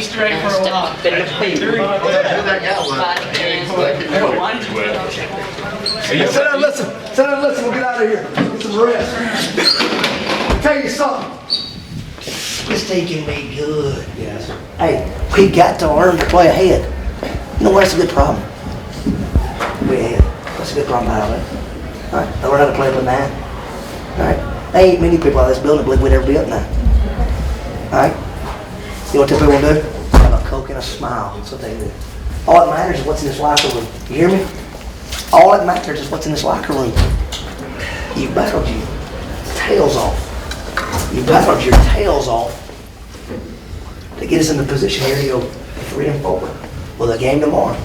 be straight for a while. Who that guy was? Sit down and listen. Sit down and listen. We'll get out of here. Get some rest. I'll tell you something. This team can be good. Yes. Hey, we got to learn to play ahead. You know what? That's a good problem. Way ahead. That's a good problem out of it. All right. Learn how to play with nine. All right. There ain't many people out of this building believe we'd ever be up now. All right. You know what people want to do? Have a Coke and a smile. That's what they do. All that matters is what's in this locker room. You hear me? All that matters is what's in this locker room. You battled your tails off. You battled your tails off to get us in the position here to go 3-4 with a game tomorrow.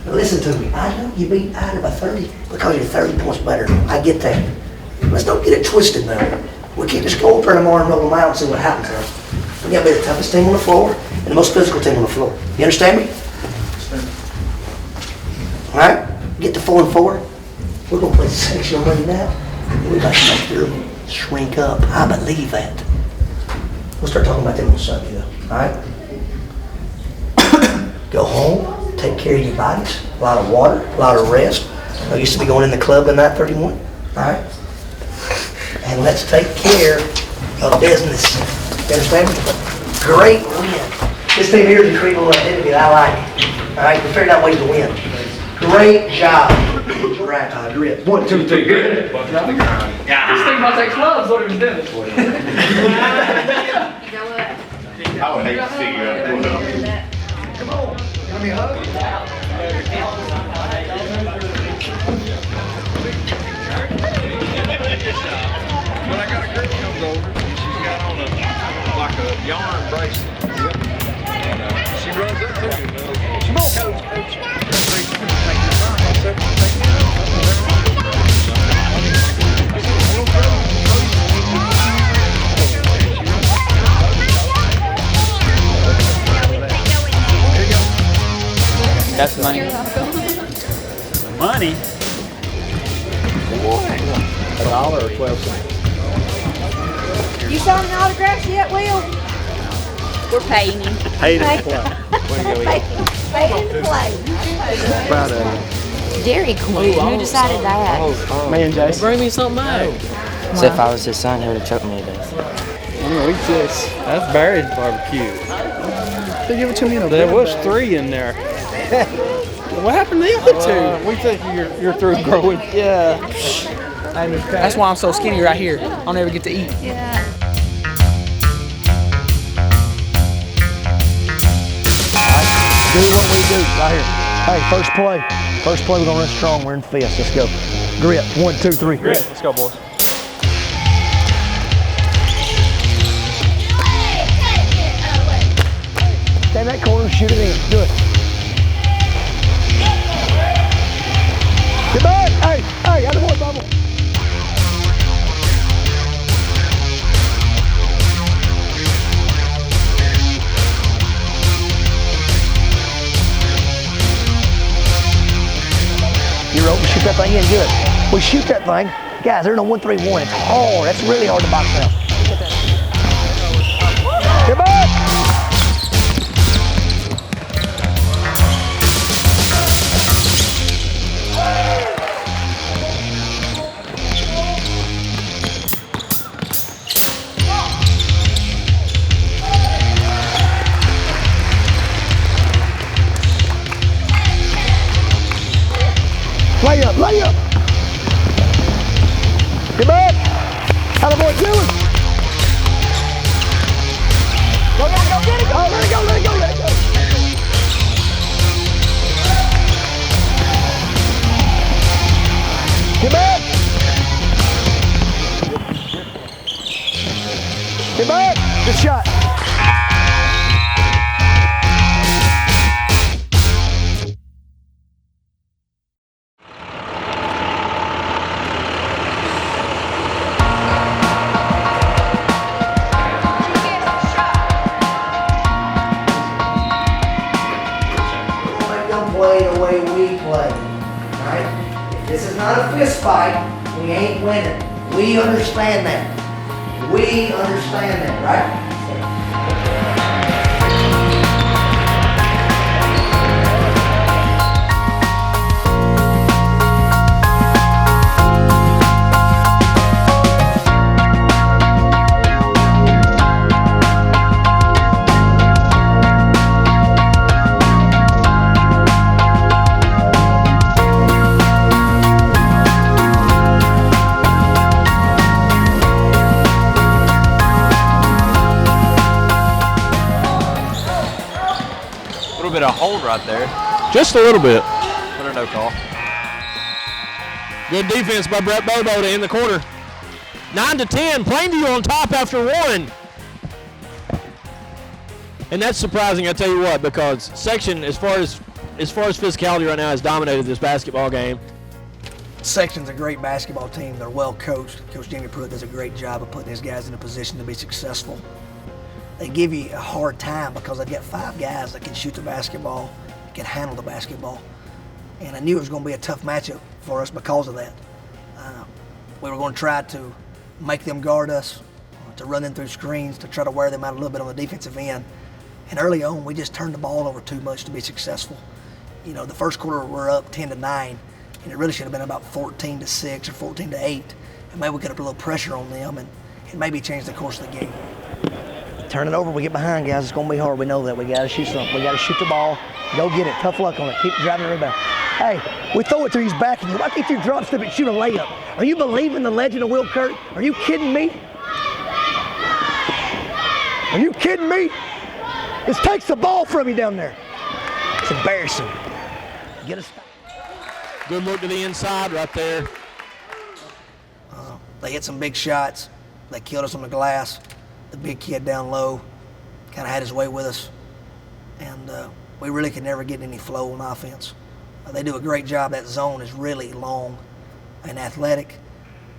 Now listen to me. I know you beat IDER by 30 because you're 30 points better. I get that. Let's don't get it twisted now. We can't just go up there tomorrow and roll them out and see what happens to us. We got to be the toughest team on the floor and the most physical team on the floor. You understand me? All right? Get to 4-4. We're going to play sectional Monday night. We're about to make them shrink up. I believe that. We'll start talking about them on Sunday, though. All right? Go home. Take care of your bodies. A lot of water. A lot of rest. I used to be going in the club at 9:31. All right? And let's take care of business. You understand me? Great win. This team here is creating a little identity that I like. All right? We figured out ways to win. Great job. Right, grip. 1, 2, 3, grip. This thing about that club's what he was doing. I would hate to see you up. Come on. Give me a hug. When I got a girl comes over, and she's got on like a yarn bracelet. And she runs up to me. Come on, coach. That's money. Money? $1 or 12 cents. You signing autographs yet, Will? We're paying him. Paid in play. Paying to play. Proud of Dairy Queen. Who decided that? Me and Jason. Bring me something back. So if I was his son, he would have choked me to death. That's Barry's barbecue. They give it to me in a There was 3 in there. What happened to the other 2? We think you're through growing. Yeah. That's why I'm so skinny right here. I'll never get to eat. Yeah. Do what we do right here. Hey, first play. First play, we're gonna run strong. We're in fist. Let's go. Grip. 1, 2, 3. Grip. Let's go, boys. Stay in that corner, shoot it in. Do it. Get back! Hey, out of boy, bubble. You're open, shoot that thing in, good. We shoot that thing. Guys, they're in a 1-3-1. It's hard. That's really hard to box out. Get back! Lay up. Get back. How the boy doing? Go, get it, go. Oh, let it go. Get back. Get back. Good shot. Play the way we play, right? If this is not a fist fight, we ain't winning. We understand that. We understand that, right? little bit of hold right there, Just a little bit. but a no call. Good defense by Brett Bobo to end the quarter. 9-10, Plainview on top after one. And that's surprising, I tell you what, because Section, as far as physicality right now, has dominated this basketball game. Section's a great basketball team. They're well coached. Coach Jamie Pruitt does a great job of putting his guys in a position to be successful. They give you a hard time because they've got 5 guys that can shoot the basketball, can handle the basketball. And I knew it was going to be a tough matchup for us because of that. We were going to try to make them guard us, to run in through screens, to try to wear them out a little bit on the defensive end. And early on, we just turned the ball over too much to be successful. You know, the first quarter we're up 10-9, and it really should have been about 14-6 or 14-8. And maybe we could have put a little pressure on them and maybe change the course of the game. Turn it over, we get behind, guys. It's going to be hard. We know that. We got to shoot something. We got to shoot the ball. Go get it. Tough luck on it. Keep driving the rebound. Hey, we throw it to his back, and why can't you drop step and shoot a layup? Are you believing the legend of Will Kirk? Are you kidding me? Are you kidding me? This takes the ball from you down there. It's embarrassing. Get a stop. Good look to the inside right there. They hit some big shots. They killed us on the glass. The big kid down low kind of had his way with us. And we really could never get any flow on offense. They do a great job. That zone is really long and athletic.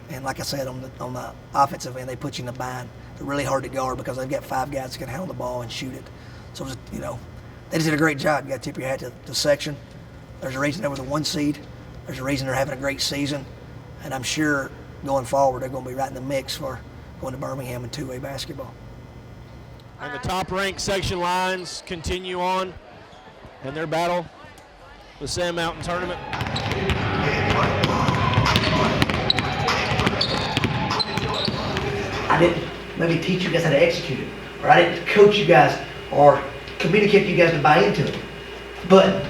And like I said, on the offensive end, they put you in a bind. They're really hard to guard because they've got 5 guys that can handle the ball and shoot it. So, you know, they just did a great job. You got to tip your hat to Section. There's a reason they were the 1 seed. There's a reason they're having a great season. And I'm sure going forward, they're going to be right in the mix for going to Birmingham in 2A basketball. And the top-ranked Section Lions continue on in their battle with Sand Mountain Tournament. I didn't maybe teach you guys how to execute it, or I didn't coach you guys or communicate to you guys to buy into it. But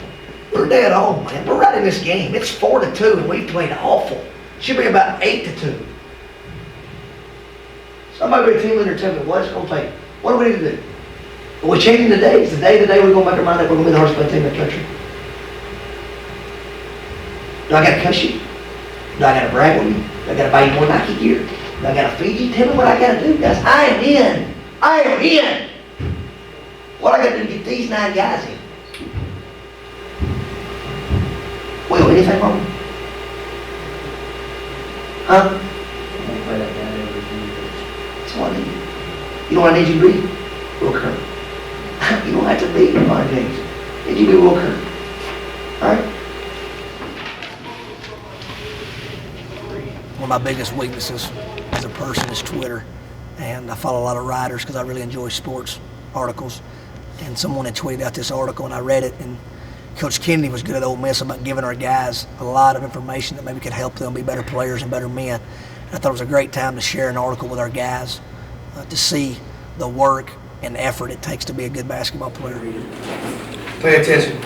we're dead on, man. We're right in this game. It's 4-2, and we played awful. Should be about 8-2. Somebody be a team leader tell me what it's going to take. What do we need to do? Well, we're changing the day. It's the day we're going to make our mind up we're going to be the hardest playing team in the country. Do I got to cuss you? Do I got to brag on you? Do I got to buy you more Nike gear? Do I got to feed you? Tell me what I got to do, guys. I am in. I am in. What I got to do to get these 9 guys in? Will, anything wrong? Huh? That's what I need. You know what I need you to be? Will Kirk. You don't have to be LeBron James. Need you to be Will Kirk. All right? One of my biggest weaknesses as a person is Twitter. And I follow a lot of writers because I really enjoy sports articles. And someone had tweeted out this article and I read it, and Coach Kennedy was good at Ole Miss about giving our guys a lot of information that maybe could help them be better players and better men. And I thought it was a great time to share an article with our guys to see the work and effort it takes to be a good basketball player. Pay attention.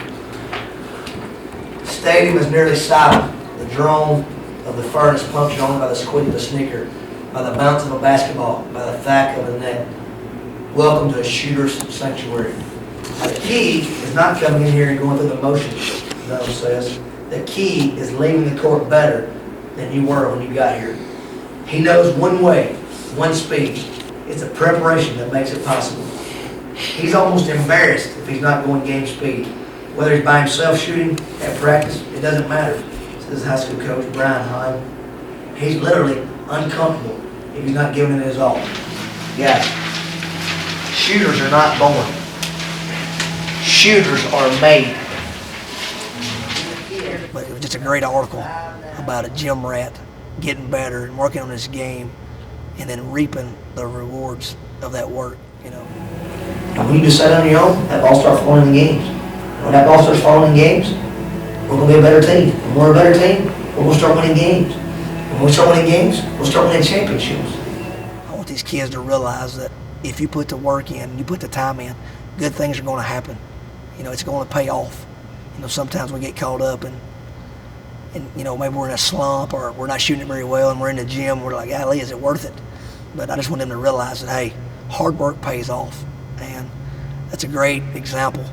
The stadium is nearly silent. The drone of the furnace punctured only by the squeak of a sneaker, by the bounce of a basketball, by the thack of a net. Welcome to a shooter's sanctuary. The key is not coming in here and going through the motions, Doug says. The key is leaving the court better than you were when you got here. He knows one way, one speed. It's the preparation that makes it possible. He's almost embarrassed if he's not going game speed. Whether he's by himself shooting at practice, it doesn't matter, says high school coach Brian Heim. He's literally uncomfortable if he's not giving it his all. Guys, shooters are not born. Shooters are made. But it was just a great article about a gym rat getting better and working on his game and then reaping the rewards of that work, you know. And when you just sit on your own, that ball starts falling in games. When that ball starts falling in games, we're going to be a better team. When we're a better team, we're going to start winning games. When we start winning games, we'll start winning championships. I want these kids to realize that if you put the work in, you put the time in, good things are going to happen. You know, it's going to pay off. You know, sometimes we get caught up and you know, maybe we're in a slump or we're not shooting it very well and we're in the gym, we're like, golly, is it worth it? But I just want them to realize that, hey, hard work pays off. And that's a great example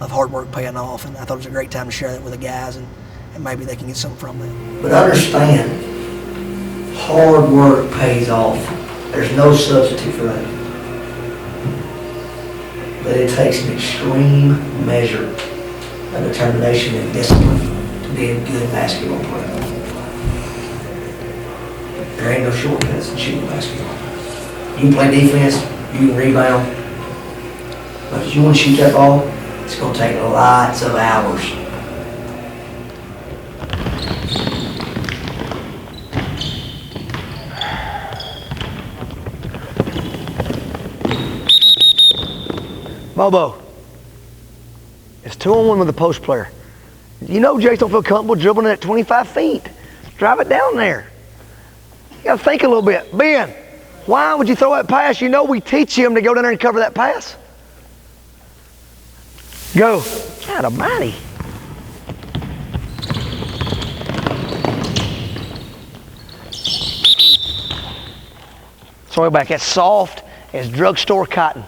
of hard work paying off, and I thought it was a great time to share that with the guys, and maybe they can get something from that. But understand, hard work pays off. There's no substitute for that. But it takes an extreme measure of determination and discipline to be a good basketball player. There ain't no shortcuts in shooting basketball. You can play defense, you can rebound, but if you want to shoot that ball, it's going to take lots of hours. Bobo, it's 2-on-1 with the post player. You know Jace don't feel comfortable dribbling it at 25 feet. Drive it down there. You got to think a little bit. Ben, why would you throw that pass? You know we teach him to go down there and cover that pass. Go. God almighty. Throw it back. That's soft as drugstore cotton.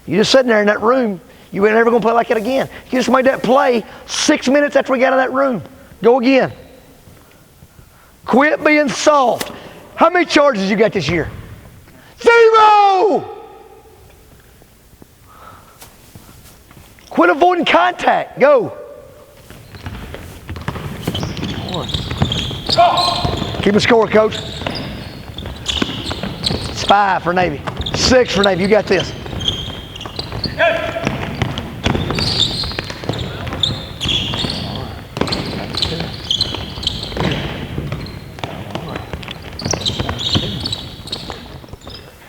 You just sitting there in that room, you ain't never going to play like that again. You just made that play 6 minutes after we got out of that room. Go again. Quit being soft. How many charges you got this year? 0! Quit avoiding contact. Go. Keep a score, Coach. It's 5 for Navy. 6 for Navy. You got this.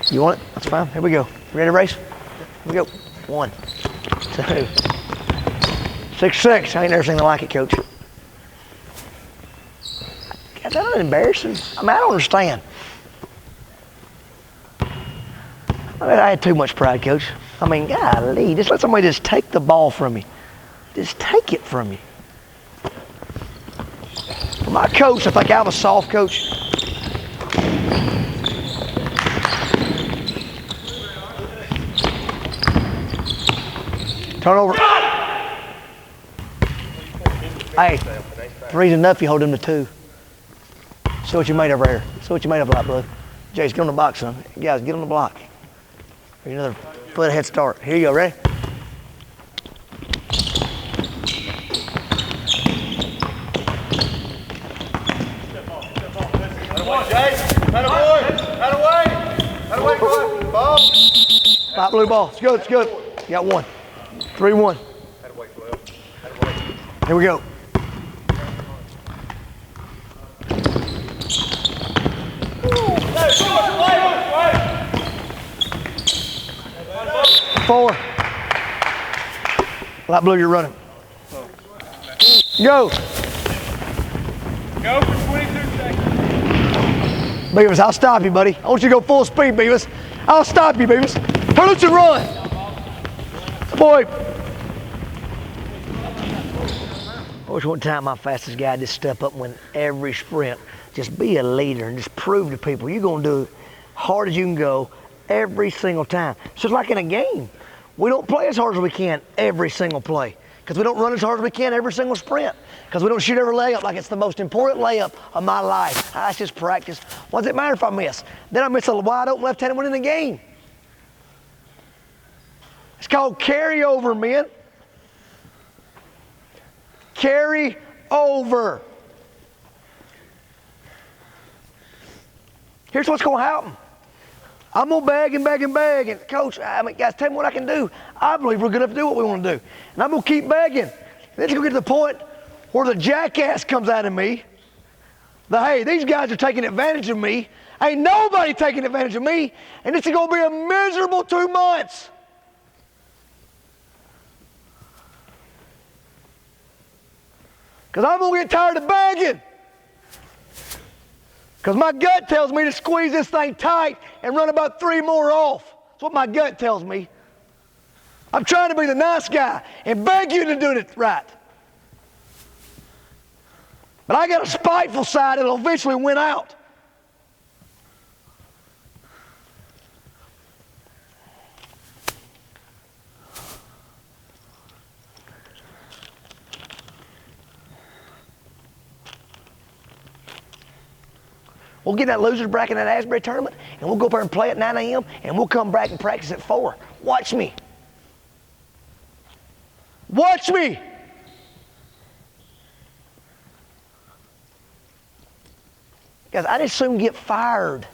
You want it? That's fine. Here we go. Ready to race? Here we go. 1, 2, 6-6. I ain't never seen the like it, Coach. God, that ain't embarrassing. I mean, I don't understand. I had too much pride, Coach. I mean, golly, just let somebody just take the ball from you. Just take it from you. For my coach, I think I was a soft coach. Turn over. Hey, 3's enough, you hold him to 2. See what you made over here. See what you made of that, bro. Jace, get on the box, son. Guys, get on the block. Here's another foot ahead start. Here you go, ready? Light blue ball. It's good, it's good. You got 1. 3-1. Here we go. Four. Light blue, you're running. Go. Go for 22 seconds. Beavis, I'll stop you, buddy. I want you to go full speed, Beavis. I'll stop you, Beavis. Turn loose and run. Boy. I wish one time my fastest guy just step up and win every sprint. Just be a leader and just prove to people you're going to do hard as you can go every single time. It's just like in a game. We don't play as hard as we can every single play because we don't run as hard as we can every single sprint because we don't shoot every layup like it's the most important layup of my life. That's just practice. What does it matter if I miss? Then I miss a wide open left-handed one in the game. It's called carryover, men. Carry over. Here's what's going to happen. I'm going to beg and beg and beg. And Coach, I mean, guys, tell me what I can do. I believe we're good enough to do what we want to do. And I'm going to keep begging. And then it's going to get to the point where the jackass comes out of me. Hey, these guys are taking advantage of me. Ain't nobody taking advantage of me. And it's going to be a miserable 2 months. Because I'm going to get tired of begging. Because my gut tells me to squeeze this thing tight and run about 3 more off. That's what my gut tells me. I'm trying to be the nice guy and beg you to do it right. But I got a spiteful side that'll eventually win out. We'll get in that loser's bracket in that Asbury tournament, and we'll go up there and play at 9 a.m., and we'll come back and practice at 4. Watch me. Watch me. Guys, I'd as soon get fired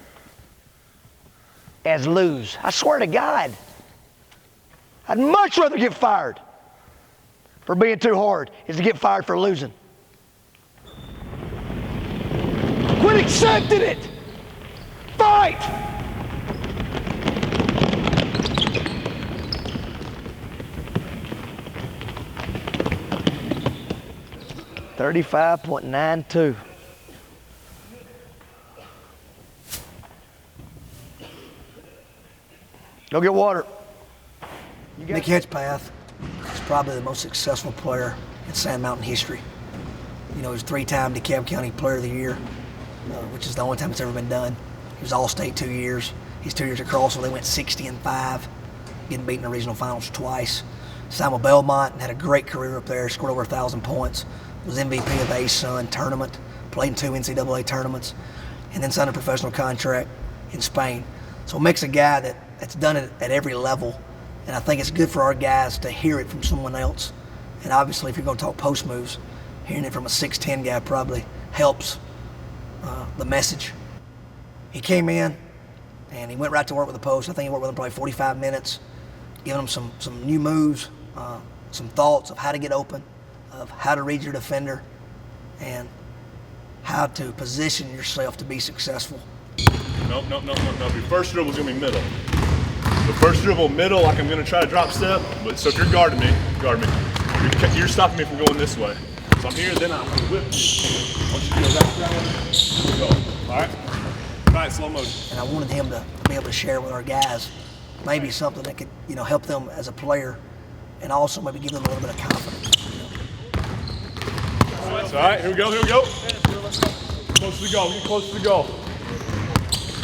as lose. I swear to God. I'd much rather get fired for being too hard is to get fired for losing. Quit accepting it. Fight. $35.92. Go get water. Nick Hedgepath is probably the most successful player in Sand Mountain history. You know, he was 3-time DeKalb County Player of the Year, which is the only time it's ever been done. He was All-State 2 years. He's 2 years at Crossville. They went 60-5, getting beaten in the regional finals twice. Samuel Belmont had a great career up there, scored over 1,000 points, was MVP of the ASUN tournament, played in 2 NCAA tournaments, and then signed a professional contract in Spain. So Mick's a guy that's done it at every level, and I think it's good for our guys to hear it from someone else. And obviously, if you're going to talk post moves, hearing it from a 6'10" guy probably helps the message. He came in, and he went right to work with the post. I think he worked with him probably 45 minutes, giving him some new moves, some thoughts of how to get open, of how to read your defender, and how to position yourself to be successful. No. Your first dribble is going to be middle. The first dribble middle, like I'm going to try to drop step, but so if you're guarding me. You're stopping me from going this way. So I'm here, then I'm going to whip you. Once you go that way, go. All right? All right, slow motion. And I wanted him to be able to share with our guys maybe something that could, help them as a player and also maybe give them a little bit of confidence. All right, here we go. Close to the goal, get close to the goal.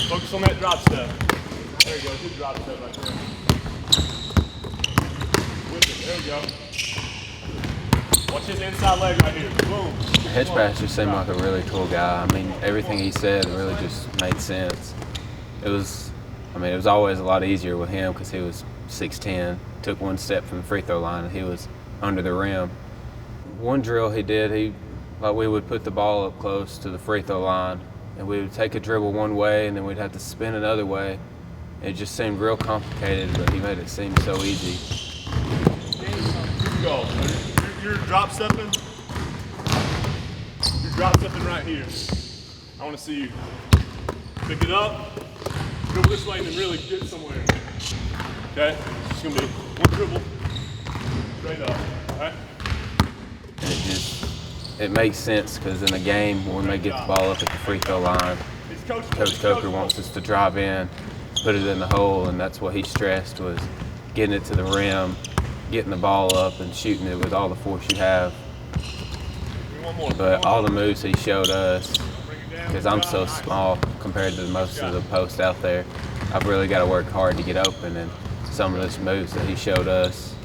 Focus on that drop step. There you go, good drop step right there. Whip it, there we go. Watch his inside leg right here, boom. Hedgepath just seemed like a really cool guy. I mean, everything he said really just made sense. It was always a lot easier with him because he was 6'10", took one step from the free throw line and he was under the rim. One drill he did, we would put the ball up close to the free throw line and we would take a dribble one way and then we'd have to spin another way. It just seemed real complicated, but he made it seem so easy. Go. You're drop stepping. You're drop stepping right here. I want to see you pick it up, dribble this way, and then really get somewhere. Okay? It's just going to be one dribble, straight up. All right? It makes sense because in a game when they get the ball up at the free throw line, Coach Coker wants us to drive in, put it in the hole, and that's what he stressed was getting it to the rim, getting the ball up and shooting it with all the force you have. But all the moves he showed us, because I'm so small compared to most of the posts out there, I've really got to work hard to get open, and some of those moves that he showed us,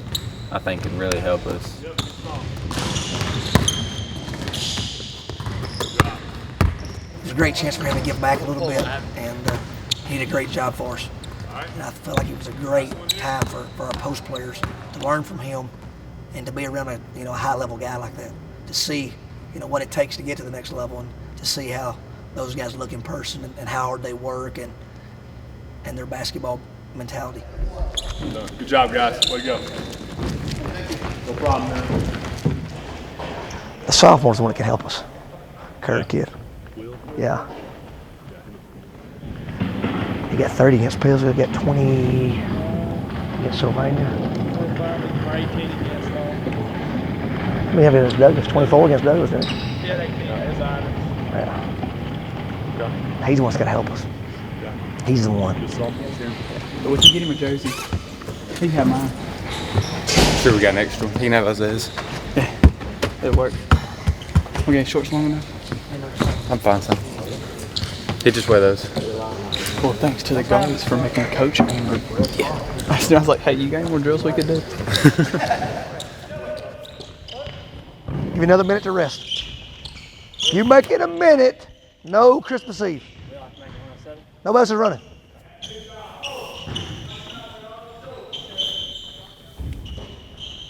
I think could really help us. It was a great chance for him to give back a little bit, and he did a great job for us. And I felt like it was a great time for our post players to learn from him and to be around a high-level guy like that, to see what it takes to get to the next level and to see how those guys look in person and how hard they work and their basketball mentality. Good job, guys. Way to go. No problem, man. The sophomore's the one that can help us. Kerr kid. Yeah. He got 30 against Pillsbury, got 20 against Sylvania. 25 18 against How many have against Douglas? 24 against Douglas, didn't he? Yeah, they can. Yeah. He's the one that's got to help us. He's the one. But would you get him a jersey? He can have mine. Sure, we got an extra one. He can have those. Yeah, it'll work. We getting shorts long enough? I'm fine, son. He just wear those. Well, thanks to the guys for making Coach angry. Yeah. I was like, hey, you got any more drills we could do? Give you another minute to rest. You make it a minute, no Christmas Eve. Nobody else is running.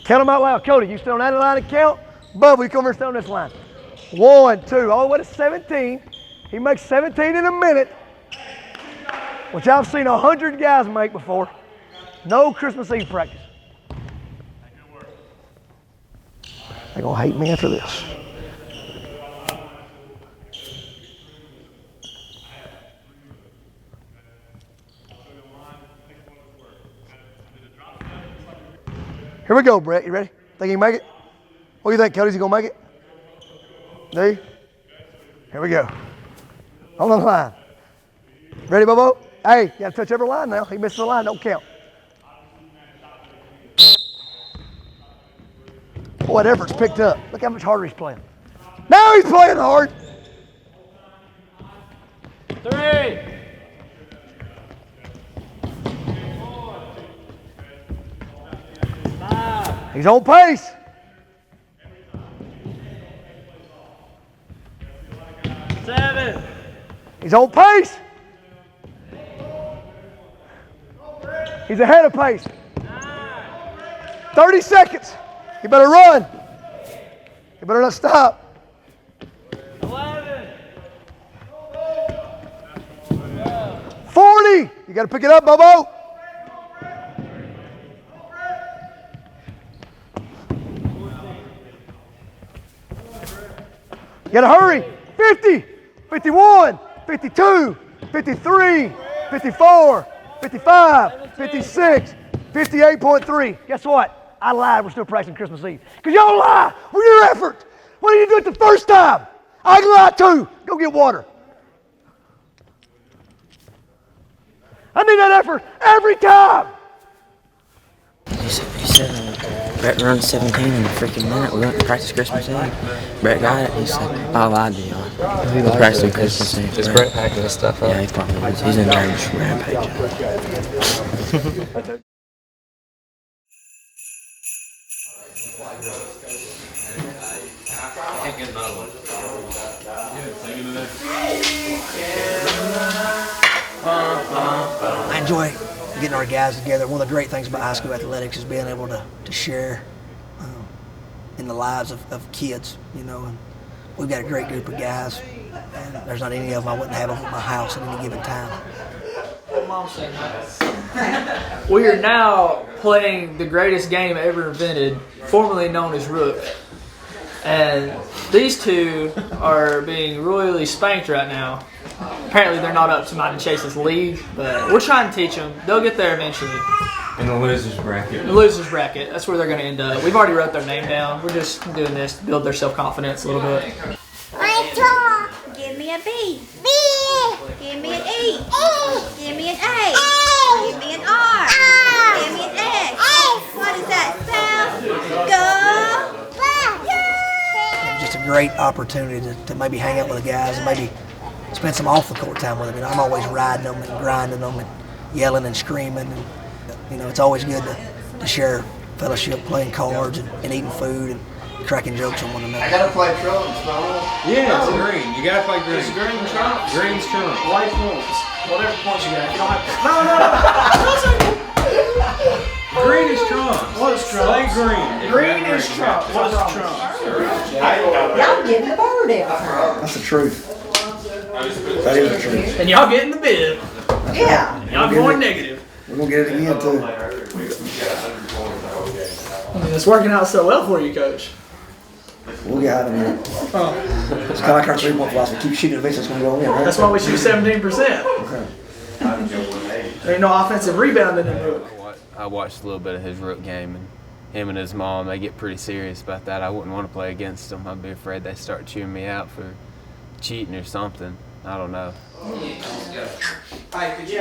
Count them out loud. Cody, you stay on that line and count. Bubba, you come over and stay on this line. 1, 2, all the way to 17. He makes 17 in a minute, which I've seen 100 guys make before. No Christmas Eve practice. They're going to hate me after this. Here we go, Brett. You ready? Think he can make it? What do you think, Cody's he going to make it? Do you? Here we go. On the line. Ready, Bobo? Hey, you got to touch every line now. He misses the line, don't count. Boy, that effort's picked up. Look how much harder he's playing. Now he's playing hard. 3. He's on pace. He's on pace. He's ahead of pace. 30 seconds. You better run. You better not stop. 40. You got to pick it up, Bobo. You got to hurry. 50. 51, 52, 53, 54, 55, 56, 58.3. Guess what? I lied. We're still practicing Christmas Eve. Because y'all lie with your effort. Why didn't you do it the first time? I lied too. Go get water. I need that effort every time. He said Brett runs 17 in a freaking minute. We went to practice Christmas Eve. Brett got it. He said, I lied to y'all. We're practicing Christmas Eve. Is Brett packing his stuff up? Yeah, he probably is. He's in there just rampaging. I enjoy getting our guys together. One of the great things about high school athletics is being able to share in the lives of kids, you know. And we've got a great group of guys, and there's not any of them I wouldn't have over at my house at any given time. We are now playing the greatest game ever invented, formerly known as Rook. And these two are being royally spanked right now. Apparently they're not up to Mike and Chase's league, but we're trying to teach them. They'll get there eventually. In the loser's bracket. The loser's bracket. That's where they're going to end up. We've already wrote their name down. We're just doing this to build their self-confidence a little bit. Give me a B. B. Give me an E. E. Give me an A. Give me an R. Give me an X. What does that spell? Go. Just a great opportunity to maybe hang out with the guys and maybe spend some off-the-court time with them. You know, I'm always riding them and grinding them and yelling and screaming. And, you know, it's always good to share fellowship, playing cards and eating food and cracking jokes on one another. I gotta play trumps, bro. Yeah, it's green. You gotta play green. It's green trumps. Green's trumps. White points. Whatever points you got. You don't have to. No. Green is trumps. What is trumps? Play green. Green is trumps. What is trumps? Y'all getting the bird out. That's the truth. That is the truth. And y'all getting the bid. Yeah. Y'all going negative. We're going to get it again, too. I mean, it's working out so well for you, Coach. We'll get out of here. Oh. It's kind of like our three-point philosophy. Keep shooting eventually, it's going to go in, right? That's why we shoot 17%. Okay. There ain't no offensive rebounding in Rook. I watched a little bit of his Rook game, and him and his mom, they get pretty serious about that. I wouldn't want to play against them. I'd be afraid they start chewing me out for cheating or something. I don't know. Hey, could you